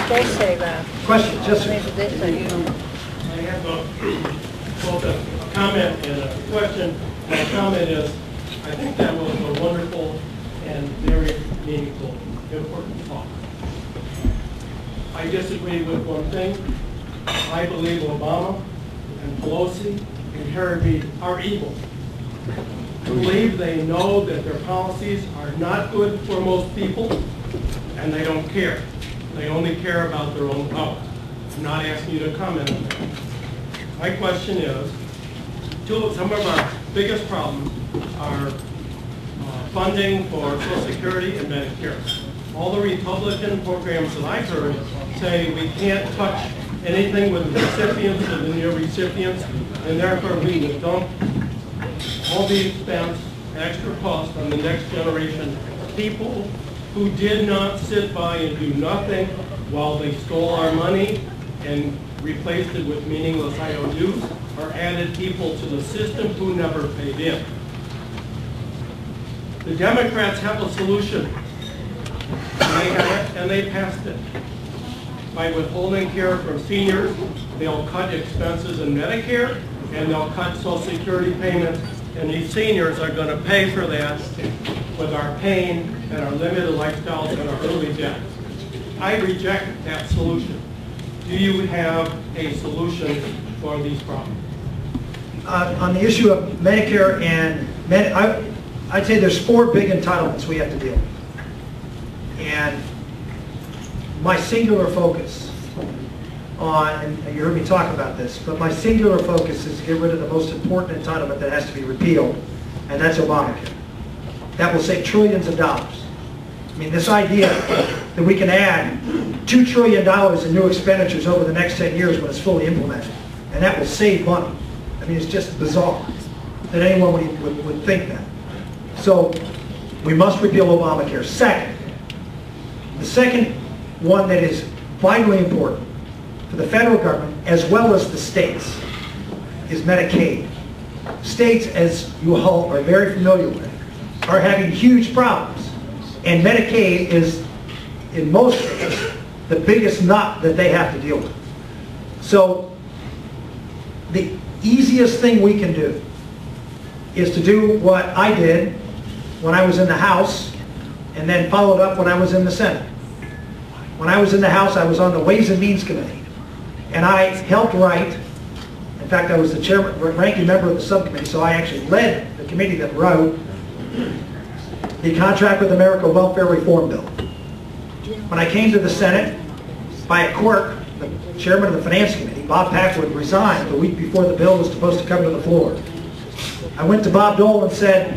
did they say, Rob? Question, just What did they say? I have both a comment and a question. My comment is, I think that was a wonderful and very meaningful, important talk. I disagree with one thing. I believe Obama and Pelosi and Harry are evil. I believe they know that their policies are not good for most people, and they don't care. They only care about their own power. I'm not asking you to comment on that. My question is, some of our biggest problems are funding for Social Security and Medicare. All the Republican programs that I've heard say we can't touch anything with the recipients and the near recipients, and therefore we would dump all the expense, extra cost on the next generation. People who did not sit by and do nothing while they stole our money and replaced it with meaningless IOUs, or added people to the system who never paid in. The Democrats have a solution, and they passed it. By withholding care from seniors, they'll cut expenses in Medicare, and they'll cut Social Security payments, and these seniors are going to pay for that with our pain and our limited lifestyles and our early death. I reject that solution. Do you have a solution for these problems? On the issue of Medicare and I'd say there's 4 big entitlements we have to deal with. And my singular focus and you heard me talk about this, but my singular focus is to get rid of the most important entitlement that has to be repealed, and that's Obamacare. That will save trillions of dollars. I mean, this idea that we can add $2 trillion in new expenditures over the next 10 years when it's fully implemented, and that will save money. I mean, it's just bizarre that anyone would think that. So we must repeal Obamacare. Second, the second one that is vitally important for the federal government as well as the states is Medicaid. States, as you all are very familiar with, are having huge problems. And Medicaid is, in most states, the biggest nut that they have to deal with. So the easiest thing we can do is to do what I did when I was in the House and then followed up when I was in the Senate. When I was in the House, I was on the Ways and Means Committee. And I helped write, in fact, I was the chairman, ranking member of the subcommittee, so I actually led the committee that wrote the Contract with America Welfare Reform Bill. When I came to the Senate, by a quirk, the chairman of the Finance Committee, Bob Packwood, resigned the week before the bill was supposed to come to the floor. I went to Bob Dole and said,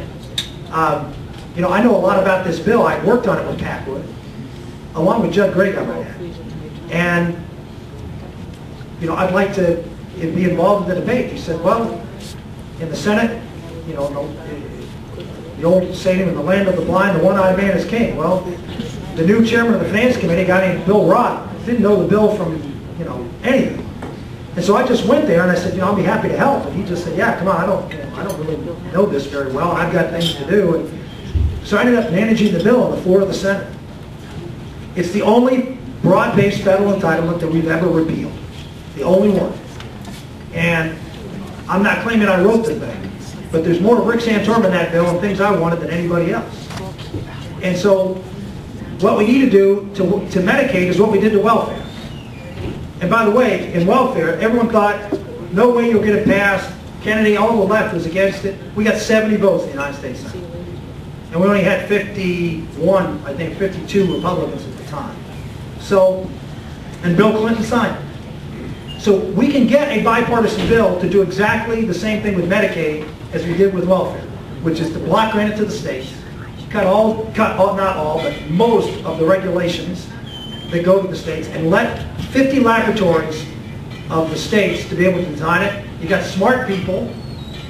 you know, I know a lot about this bill. I worked on it with Packwood, along with Judd Gregg, I might add. And, you know, I'd like to be involved in the debate. He said, well, in the Senate, you know, the old saying, in the land of the blind, the one-eyed man is king. Well, the new chairman of the Finance Committee, a guy named Bill Roth, didn't know the bill from, you know, anything. And so I just went there and I said, you know, I'll be happy to help. And he just said, yeah, come on, I don't really know this very well. I've got things to do. And so I ended up managing the bill on the floor of the Senate. It's the only broad-based federal entitlement that we've ever repealed. The only one. And I'm not claiming I wrote the thing, but there's more of Rick Santorum in that bill and things I wanted than anybody else. And so what we need to do to Medicaid is what we did to welfare. And by the way, in welfare, everyone thought, no way you'll get it passed. Kennedy, all the left was against it. We got 70 votes in the United States Senate. And we only had 51, I think 52 Republicans at the time. So, and Bill Clinton signed it. So we can get a bipartisan bill to do exactly the same thing with Medicaid as we did with welfare, which is to block grant it to the states, cut not all, but most of the regulations that go to the states, and let 50 laboratories of the states to be able to design it. You got smart people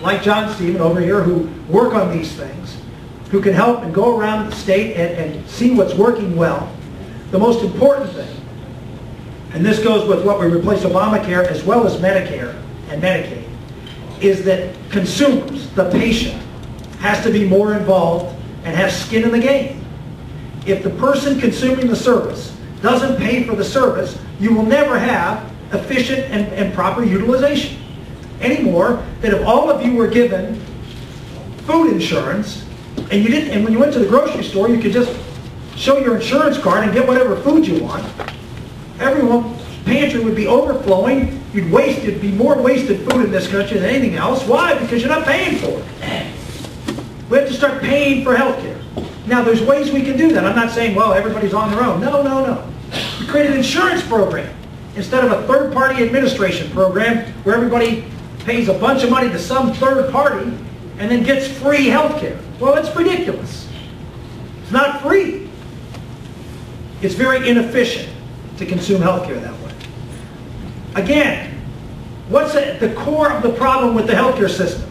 like John Stephen over here who work on these things, who can help and go around the state and see what's working well. The most important thing, and this goes with what we replace Obamacare as well as Medicare and Medicaid, is that consumers, the patient, has to be more involved and have skin in the game. If the person consuming the service doesn't pay for the service, you will never have efficient and proper utilization. Any more than if all of you were given food insurance, and you didn't, and when you went to the grocery store, you could just show your insurance card and get whatever food you want. Everyone's pantry would be overflowing. You'd be more wasted food in this country than anything else. Why? Because you're not paying for it. We have to start paying for health care. Now, there's ways we can do that. I'm not saying, well, everybody's on their own. No, no, no. We create an insurance program instead of a third-party administration program where everybody pays a bunch of money to some third party and then gets free health care. Well, that's ridiculous. It's not free. It's very inefficient to consume health care that way. Again, what's at the core of the problem with the health care system?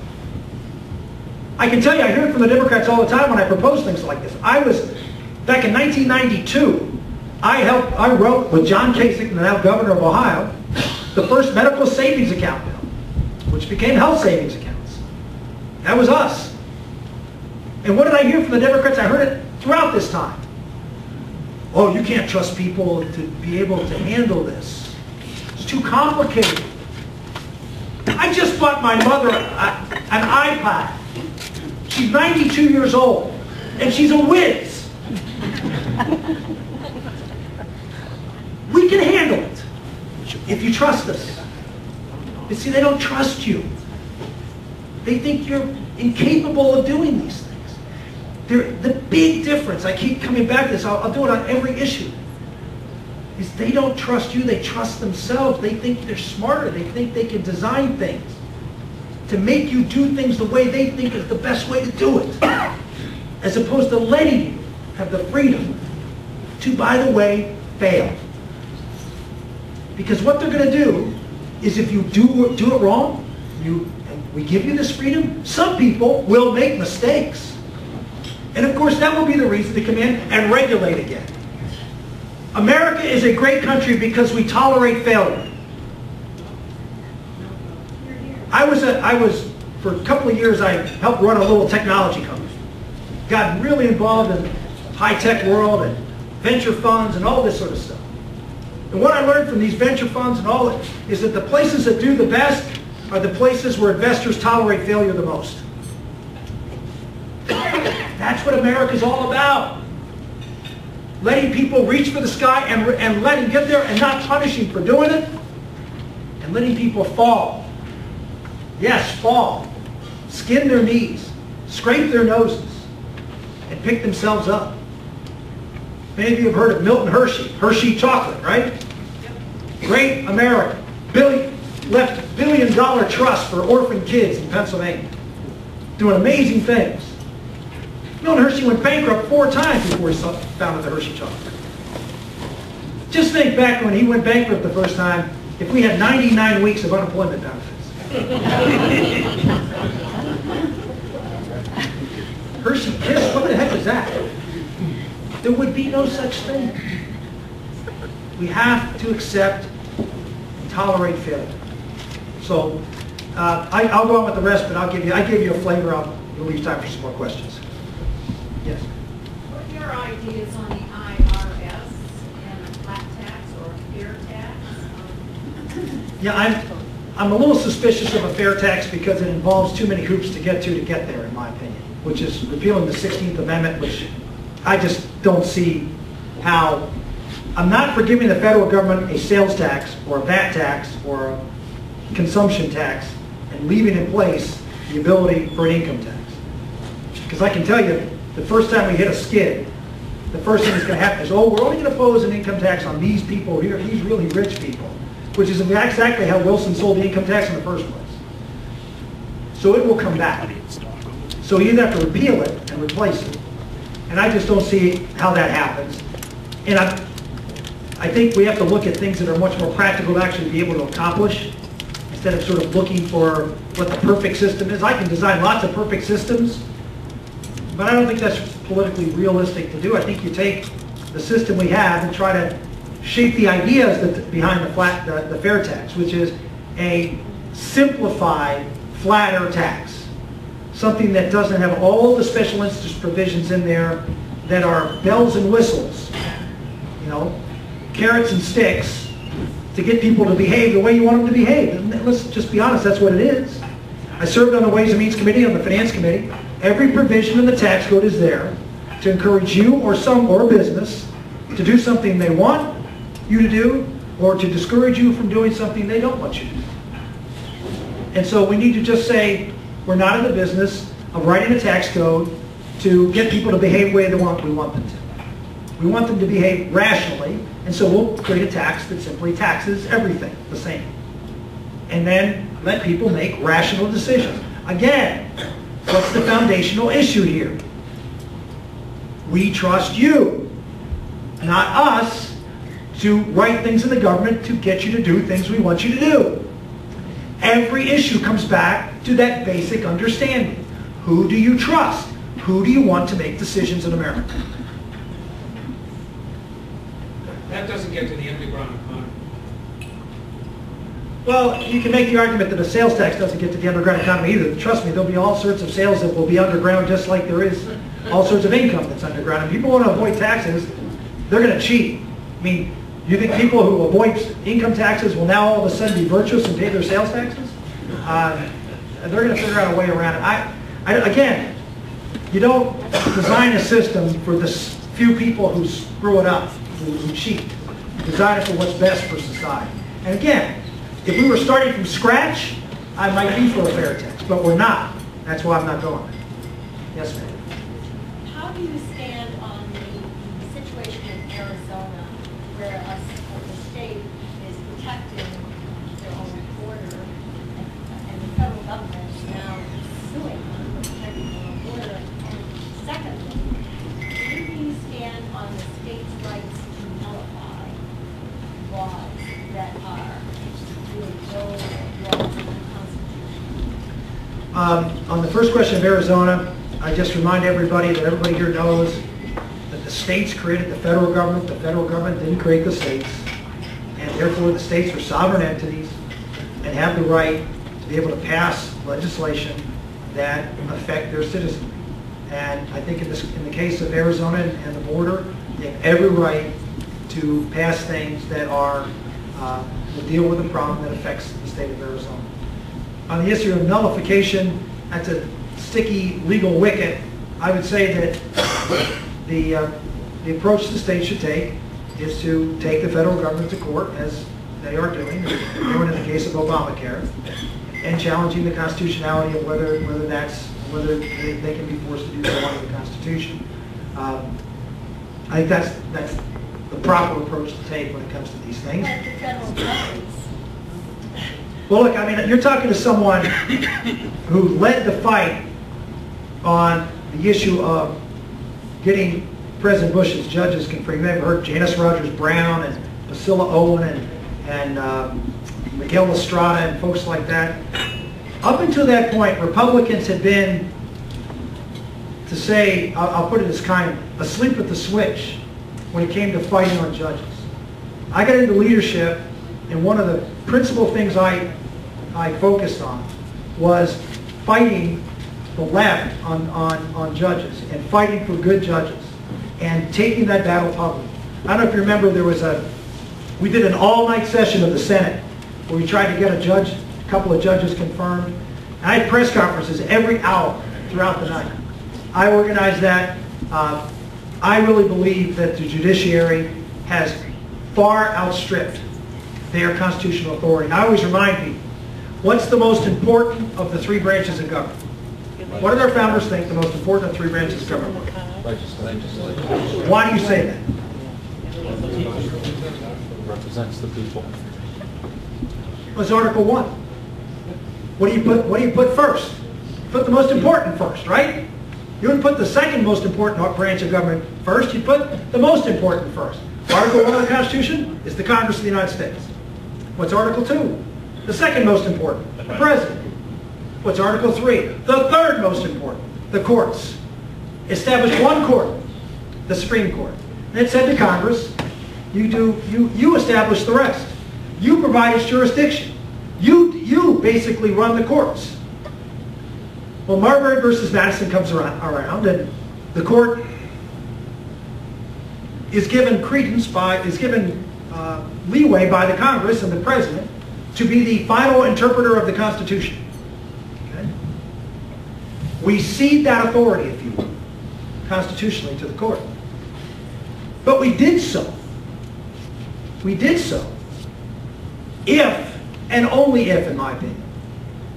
I can tell you, I hear it from the Democrats all the time when I propose things like this. Back in 1992, I wrote with John Kasich, the now governor of Ohio, the first medical savings account bill, which became health savings accounts. That was us. And what did I hear from the Democrats? I heard it throughout this time. Oh, you can't trust people to be able to handle this. It's too complicated. I just bought my mother an iPad. She's 92 years old, and she's a whiz. We can handle it if you trust us. But see, they don't trust you. They think you're incapable of doing these things. The big difference, I keep coming back to this, I'll do it on every issue, is they don't trust you, they trust themselves. They think they're smarter. They think they can design things to make you do things the way they think is the best way to do it, as opposed to letting you have the freedom to, by the way, fail. Because what they're going to do is if you do it wrong, we give you this freedom, some people will make mistakes. And of course that will be the reason to come in and regulate again. America is a great country because we tolerate failure. For a couple of years, I helped run a little technology company. Got really involved in the high-tech world and venture funds and all this sort of stuff. And what I learned from these venture funds and all that is that the places that do the best are the places where investors tolerate failure the most. That's what America's all about. Letting people reach for the sky and letting get there and not punishing for doing it. And letting people fall. Yes, fall. Skin their knees. Scrape their noses. And pick themselves up. Many of you have heard of Milton Hershey. Hershey chocolate, right? Great American. Left $1 billion trust for orphan kids in Pennsylvania. Doing amazing things. Milton Hershey went bankrupt 4 times before he founded the Hershey chocolate. Just think back when he went bankrupt the first time, if we had 99 weeks of unemployment benefits. Hershey Kiss, what the heck is that? There would be no such thing. We have to accept and tolerate failure. So I'll go on with the rest, but I give you a flavor. I'll leave time for some more questions. Yes. What are your ideas on the IRS and a flat tax or a fair tax? Yeah, I'm a little suspicious of a fair tax because it involves too many hoops to get there, in my opinion, which is repealing the 16th Amendment, which I just don't see how. I'm not for giving the federal government a sales tax or a VAT tax or a consumption tax and leaving in place the ability for an income tax. Because I can tell you, the first time we hit a skid, the first thing that's going to happen is, oh, we're only going to impose an income tax on these people here, these really rich people, which is exactly how Wilson sold the income tax in the first place. So it will come back. So you either have to repeal it and replace it. And I just don't see how that happens. And I think we have to look at things that are much more practical to actually be able to accomplish instead of sort of looking for what the perfect system is. I can design lots of perfect systems, but I don't think that's politically realistic to do. I think you take the system we have and try to shape the ideas behind the fair tax, which is a simplified, flatter tax. Something that doesn't have all the special interest provisions in there that are bells and whistles. You know, carrots and sticks to get people to behave the way you want them to behave. And let's just be honest, that's what it is. I served on the Ways and Means Committee, on the Finance Committee. Every provision in the tax code is there to encourage you or a business to do something they want you to do, or to discourage you from doing something they don't want you to do. And so we need to just say, we're not in the business of writing a tax code to get people to behave the way we want them to. We want them to behave rationally, and so we'll create a tax that simply taxes everything the same. And then let people make rational decisions. Again, what's the foundational issue here? We trust you, not us, to write things in the government to get you to do things we want you to do. Every issue comes back to that basic understanding. Who do you trust? Who do you want to make decisions in America? That doesn't get to the underground economy. Well, you can make the argument that a sales tax doesn't get to the underground economy either. Trust me, there'll be all sorts of sales that will be underground, just like there is all sorts of income that's underground. And people want to avoid taxes, they're going to cheat. I mean, you think people who avoid income taxes will now all of a sudden be virtuous and pay their sales taxes? They're going to figure out a way around it. Again, you don't design a system for the few people who screw it up, who cheat. You design it for what's best for society. And again, if we were starting from scratch, I might be for a fair tax, but we're not. That's why I'm not going there. Yes, ma'am. How do you stand on the situation in Arizona where the state is protecting their own border and the federal government is now suing them for protecting their own border? And secondly, do you stand on the state's rights to nullify laws that are really laws in the Constitution? On the first question of Arizona, I just remind everybody that everybody here knows that the states created the federal government didn't create the states, and therefore the states are sovereign entities and have the right to be able to pass legislation that affect their citizenry. And I think in the case of Arizona and the border, they have every right to pass things that will deal with a problem that affects the state of Arizona. On the issue of nullification, that's a sticky legal wicket. I would say that the approach the state should take is to take the federal government to court, as they are doing in the case of Obamacare, and challenging the constitutionality of whether they can be forced to do so under the Constitution. I think that's the proper approach to take when it comes to these things. But the federal government. Well, look, I mean, you're talking to someone who led the fight on the issue of getting President Bush's judges confirmed. You may have heard Janice Rogers Brown and Priscilla Owen and Miguel Estrada and folks like that. Up until that point, Republicans had been, to say, I'll put it as kind, asleep at the switch when it came to fighting on judges. I got into leadership, and one of the principal things I focused on was fighting the left on judges and fighting for good judges and taking that battle public. I don't know if you remember, we did an all-night session of the Senate where we tried to get a couple of judges confirmed. And I had press conferences every hour throughout the night. I organized that. I really believe that the judiciary has far outstripped their constitutional authority. And I always remind people, what's the most important of the three branches of government? What did our founders think the most important of three branches of government were? Legislature. Why do you say that? Represents the people. What's Article 1? What do you put first? Put the most important first, right? You wouldn't put the second most important branch of government first, you put the most important first. Article 1 of the Constitution is the Congress of the United States. What's Article 2? The second most important, the President. What's Article 3? The third most important, the courts. Establish one court, the Supreme Court. And it said to Congress, you establish the rest. You provide its jurisdiction. You basically run the courts. Well, Marbury versus Madison comes around, and the court is given credence is given leeway by the Congress and the President to be the final interpreter of the Constitution. Okay? We cede that authority, if you will, constitutionally to the court. But we did so. We did so if, and only if, in my opinion,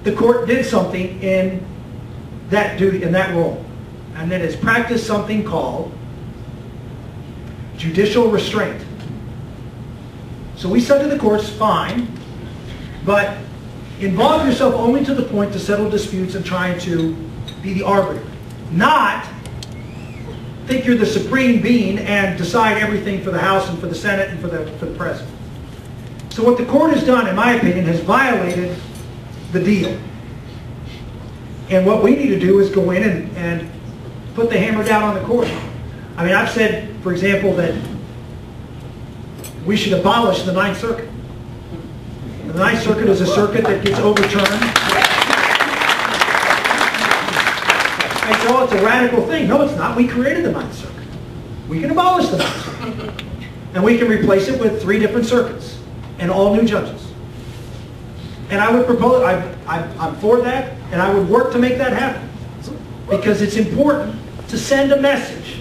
the court did something in that duty, in that role, and that is practice something called judicial restraint. So we said to the courts, fine, but involve yourself only to the point to settle disputes and trying to be the arbiter. Not think you're the supreme being and decide everything for the House and for the Senate and for the President. So what the court has done, in my opinion, has violated the deal. And what we need to do is go in and put the hammer down on the court. I mean, I've said, for example, that we should abolish the Ninth Circuit. The Ninth Circuit is a circuit that gets overturned. And so it's a radical thing. No, it's not. We created the Ninth Circuit. We can abolish the Ninth Circuit. And we can replace it with 3 different circuits and all new judges. And I would propose, I'm for that, and I would work to make that happen. Because it's important to send a message.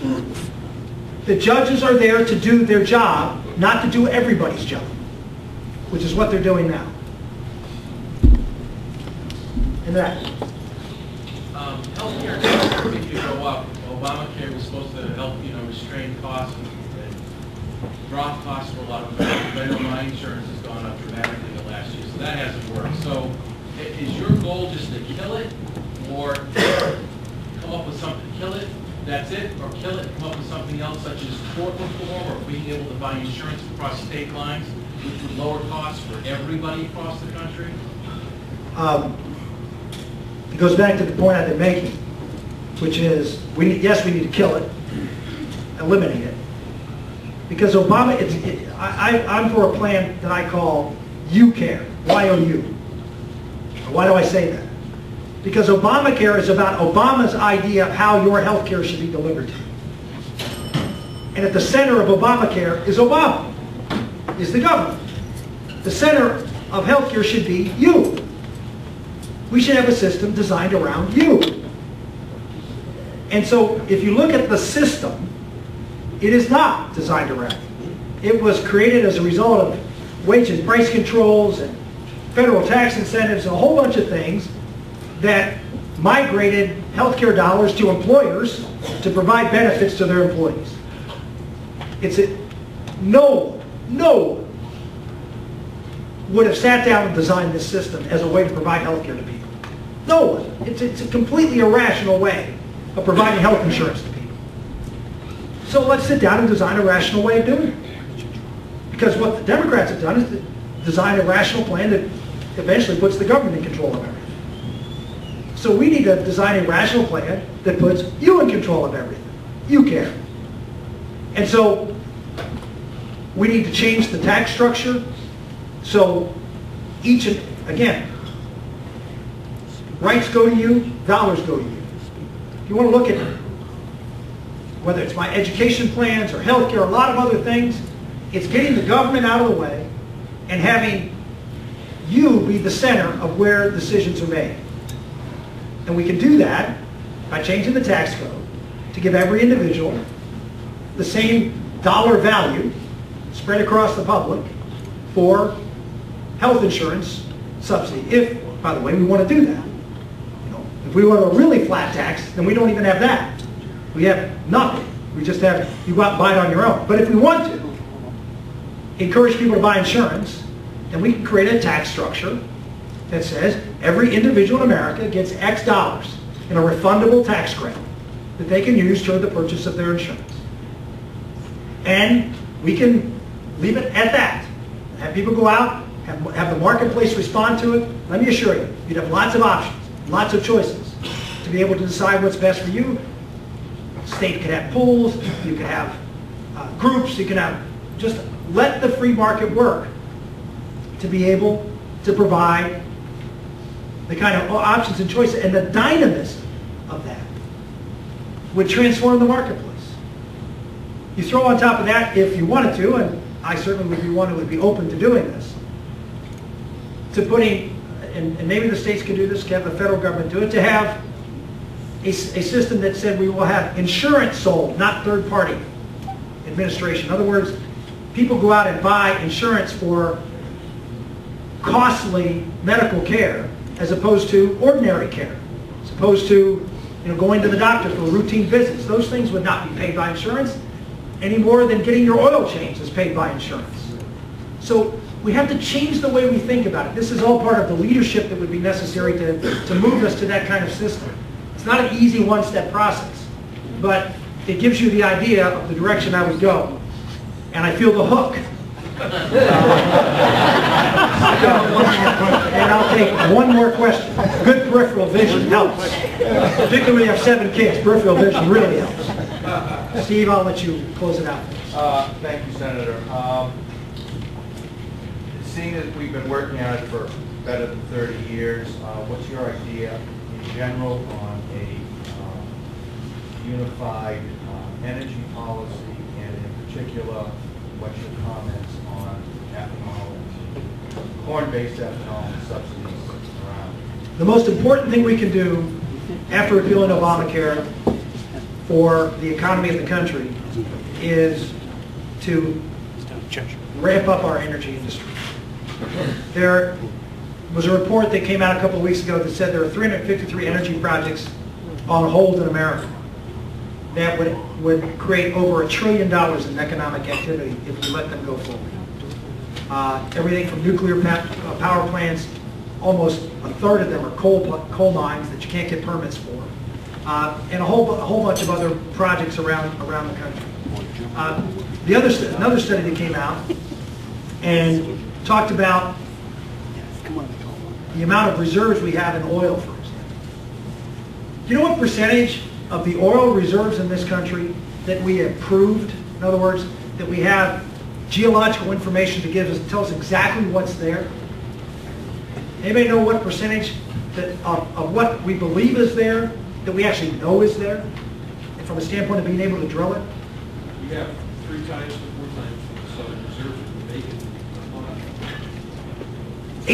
The judges are there to do their job, not to do everybody's job, which is what they're doing now. And that. Healthcare costs continue to go up. Obamacare was supposed to help, restrain costs and drop costs for a lot of people. Vendor my insurance has gone up dramatically the last year, so that hasn't worked. So, is your goal just to kill it, or come up with something? Kill it, that's it, or kill it, come up with something else, such as tort reform, or being able to buy insurance across state lines, which would lower costs for everybody across the country? It goes back to the point I've been making, which is, yes, we need to kill it, eliminate it. Because Obama, I'm for a plan that I call U-Care, Y-O-U. Why do I say that? Because Obamacare is about Obama's idea of how your health care should be delivered to you. And at the center of Obamacare is Obama, is the government. The center of health care should be you. We should have a system designed around you. And so if you look at the system, it is not designed around you. It was created as a result of wage and price controls and federal tax incentives and a whole bunch of things that migrated healthcare dollars to employers to provide benefits to their employees. No one would have sat down and designed this system as a way to provide healthcare to people. No one. It's a completely irrational way of providing health insurance to people. So let's sit down and design a rational way of doing it. Because what the Democrats have done is to design a rational plan that eventually puts the government in control of everything. So we need to design a rational plan that puts you in control of everything. You care. And so we need to change the tax structure so each, and again, rights go to you, dollars go to you. If you want to look at it, whether it's my education plans or health care, a lot of other things, it's getting the government out of the way and having you be the center of where decisions are made. And we can do that by changing the tax code to give every individual the same dollar value spread across the public for health insurance subsidy. If, by the way, we want to do that. If we want a really flat tax, then we don't even have that. We have nothing. We just have, you go out and buy it on your own. But if we want to encourage people to buy insurance, then we can create a tax structure that says every individual in America gets X dollars in a refundable tax credit that they can use toward the purchase of their insurance. And we can leave it at that. Have people go out, have the marketplace respond to it. Let me assure you, you'd have lots of options, lots of choices to be able to decide what's best for you. State could have pools, you could have groups, you can have, just let the free market work to be able to provide the kind of options and choices, and the dynamism of that would transform the marketplace. You throw on top of that, if you wanted to, and I certainly would be one who would be open to doing this, to putting, and maybe the states could do this, to have the federal government do it, to have a system that said we will have insurance sold, not third-party administration. In other words, people go out and buy insurance for costly medical care as opposed to ordinary care, as opposed to going to the doctor for routine visits. Those things would not be paid by insurance any more than getting your oil changed is paid by insurance. So we have to change the way we think about it. This is all part of the leadership that would be necessary to move us to that kind of system. It's not an easy one-step process, but it gives you the idea of the direction I would go. And I feel the hook. And I'll take one more question. Good peripheral vision helps. Particularly when you have 7 kids, peripheral vision really helps. Steve, I'll let you close it out. Thank you, Senator. Seeing as we've been working on it for better than 30 years, what's your idea in general on a unified energy policy, and in particular, what's your comments on ethanol and corn-based ethanol and subsidies around? The most important thing we can do after repealing Obamacare for the economy of the country is to ramp up our energy industry. There was a report that came out a couple of weeks ago that said there are 353 energy projects on hold in America that would create over $1 trillion in economic activity if we let them go forward. Everything from nuclear power plants, almost a third of them are coal mines that you can't get permits for, and a whole bunch of other projects around the country. Another study that came out and talked about the amount of reserves we have in oil, for example. Do you know what percentage of the oil reserves in this country that we have proved? In other words, that we have geological information to tell us exactly what's there? Anybody know what percentage of what we believe is there that we actually know is there? And from a standpoint of being able to drill it? We have 3 times to 4 times the southern reserves that we're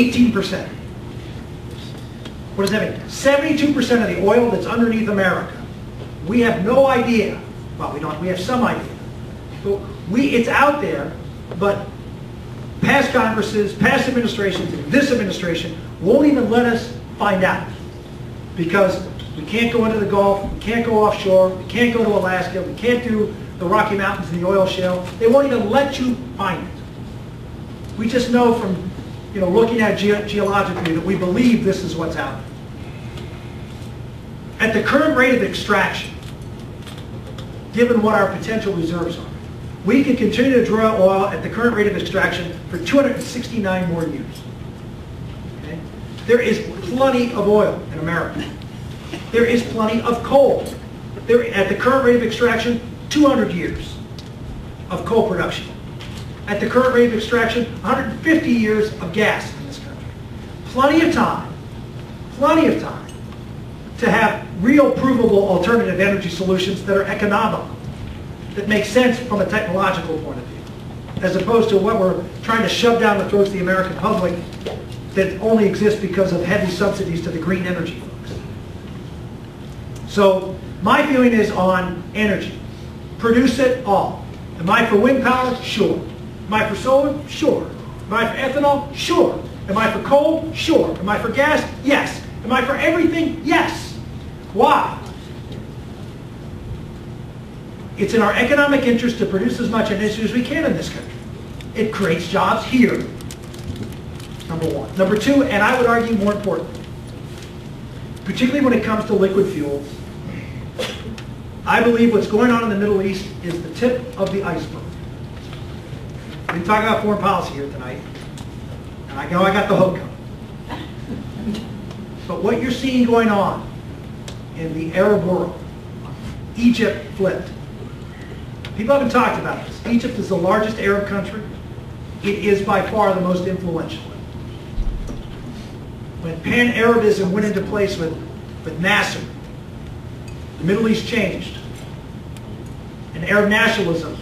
making. 18%. What does that mean? 72% of the oil that's underneath America, we have no idea. Well, we have some idea. But it's out there, but past Congresses, past administrations, and this administration won't even let us find out. Because we can't go into the Gulf, we can't go offshore, we can't go to Alaska, we can't do the Rocky Mountains and the oil shale. They won't even let you find it. We just know from looking at geologically that we believe this is what's out there. At the current rate of extraction, given what our potential reserves are, we can continue to drill oil at the current rate of extraction for 269 more years. Okay? There is plenty of oil in America. There is plenty of coal. At the current rate of extraction, 200 years of coal production. At the current rate of extraction, 150 years of gas in this country. Plenty of time to have real provable alternative energy solutions that are economical, that make sense from a technological point of view, as opposed to what we're trying to shove down the throats of the American public that only exists because of heavy subsidies to the green energy folks. So my feeling is on energy. Produce it all. Am I for wind power? Sure. Am I for solar? Sure. Am I for ethanol? Sure. Am I for coal? Sure. Am I for gas? Yes. Am I for everything? Yes. Why? It's in our economic interest to produce as much energy as we can in this country. It creates jobs here, number one. Number two, and I would argue more importantly, particularly when it comes to liquid fuels, I believe what's going on in the Middle East is the tip of the iceberg. We've been talking about foreign policy here tonight, and I know I got the hook coming. But what you're seeing going on in the Arab world, Egypt flipped. People haven't talked about this. Egypt is the largest Arab country. It is by far the most influential. When Pan-Arabism went into place with Nasser, the Middle East changed. And Arab nationalism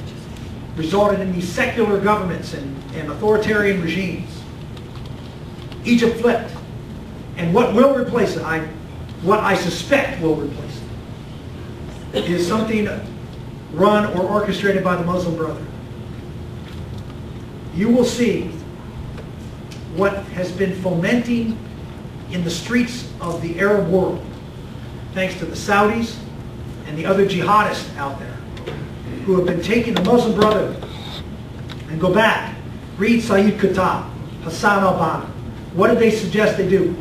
resulted in these secular governments and authoritarian regimes. Egypt flipped. And what will replace it, what I suspect will replace it, is something run or orchestrated by the Muslim Brotherhood. You will see what has been fomenting in the streets of the Arab world, thanks to the Saudis and the other jihadists out there, who have been taking the Muslim Brotherhood. And go back, read Sayyid Qutb, Hassan al-Banna. What did they suggest they do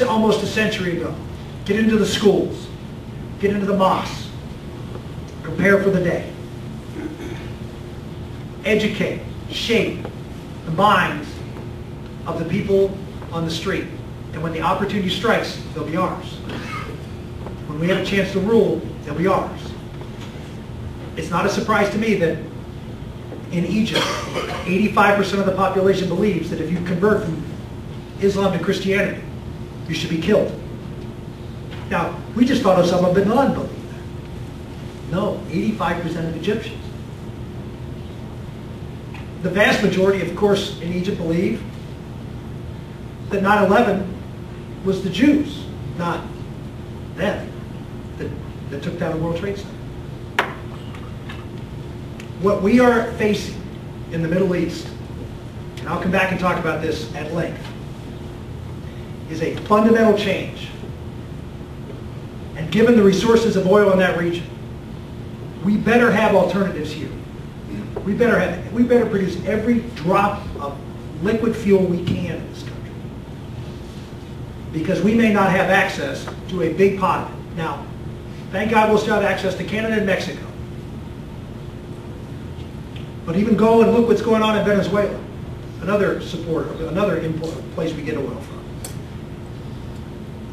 almost a century ago? Get into the schools, get into the mosques, prepare for the day. Educate, shape the minds of the people on the street. And when the opportunity strikes, they'll be ours. When we have a chance to rule, they'll be ours. It's not a surprise to me that in Egypt, 85% of the population believes that if you convert from Islam to Christianity, you should be killed. Now, we just thought Osama bin Laden believed that. No, 85% of Egyptians. The vast majority, of course, in Egypt believe that 9/11 was the Jews, not them, that took down the World Trade Center. What we are facing in the Middle East, and I'll come back and talk about this at length, is a fundamental change. And given the resources of oil in that region, we better have alternatives here. We better produce every drop of liquid fuel we can in this country, because we may not have access to a big pot of it. Now, thank God we'll still have access to Canada and Mexico. But even go and look what's going on in Venezuela, another import place we get oil from.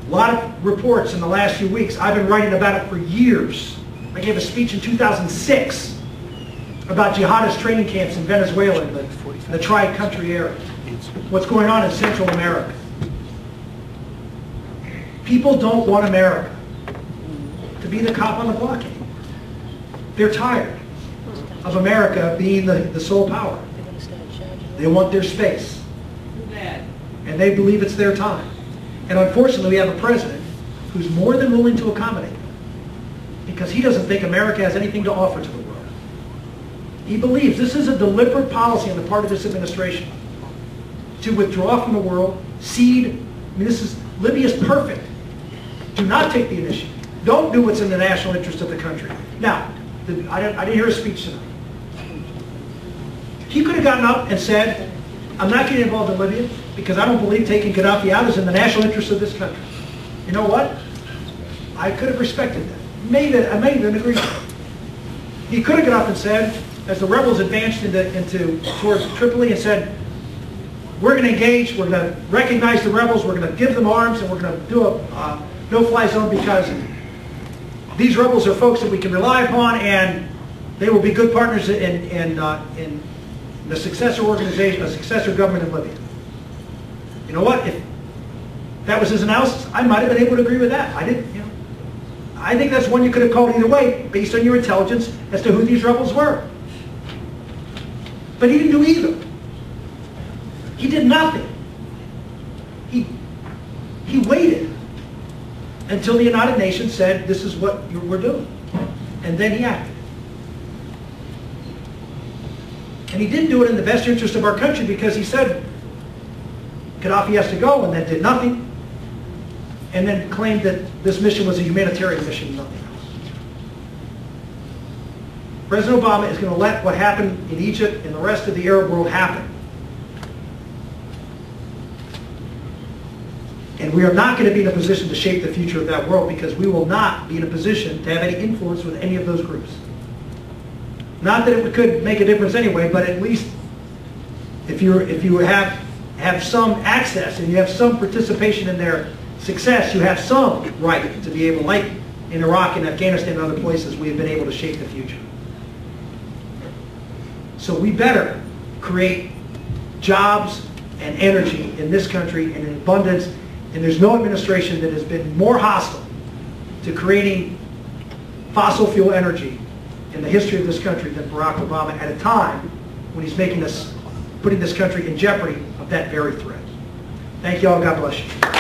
A lot of reports in the last few weeks. I've been writing about it for years. I gave a speech in 2006 about jihadist training camps in Venezuela and the tri-country area. What's going on in Central America. People don't want America to be the cop on the block anymore. They're tired of America being the sole power. They want their space. And they believe it's their time. And unfortunately, we have a president who's more than willing to accommodate them, because he doesn't think America has anything to offer to the world. He believes this is a deliberate policy on the part of this administration to withdraw from the world, cede. I mean, Libya's perfect. Do not take the initiative. Don't do what's in the national interest of the country. Now, I didn't hear a speech tonight. He could have gotten up and said, I'm not getting involved in Libya because I don't believe taking Gaddafi out is in the national interest of this country. You know what? I could have respected that. I may even agree with that. He could have got up and said, as the rebels advanced towards Tripoli, and said, we're going to engage, we're going to recognize the rebels, we're going to give them arms, and we're going to do a no-fly zone because these rebels are folks that we can rely upon, and they will be good partners in the successor organization, a successor government in Libya. You know what? If that was his analysis, I might have been able to agree with that. I didn't, you know. I think that's one you could have called either way, based on your intelligence as to who these rebels were. But he didn't do either. He did nothing. He waited until the United Nations said, this is what we're doing. And then he acted. And he didn't do it in the best interest of our country, because he said Gaddafi has to go, and then did nothing. And then claimed that this mission was a humanitarian mission, nothing else. President Obama is going to let what happened in Egypt and the rest of the Arab world happen. And we are not going to be in a position to shape the future of that world, because we will not be in a position to have any influence with any of those groups. Not that it could make a difference anyway, but at least if you have some access and you have some participation in their success, you have some right to be able, like in Iraq and Afghanistan and other places, we have been able to shape the future. So we better create jobs and energy in this country and in abundance. And there's no administration that has been more hostile to creating fossil fuel energy in the history of this country than Barack Obama at a time when he's making us, putting this country in jeopardy of that very threat. Thank you all. God bless you.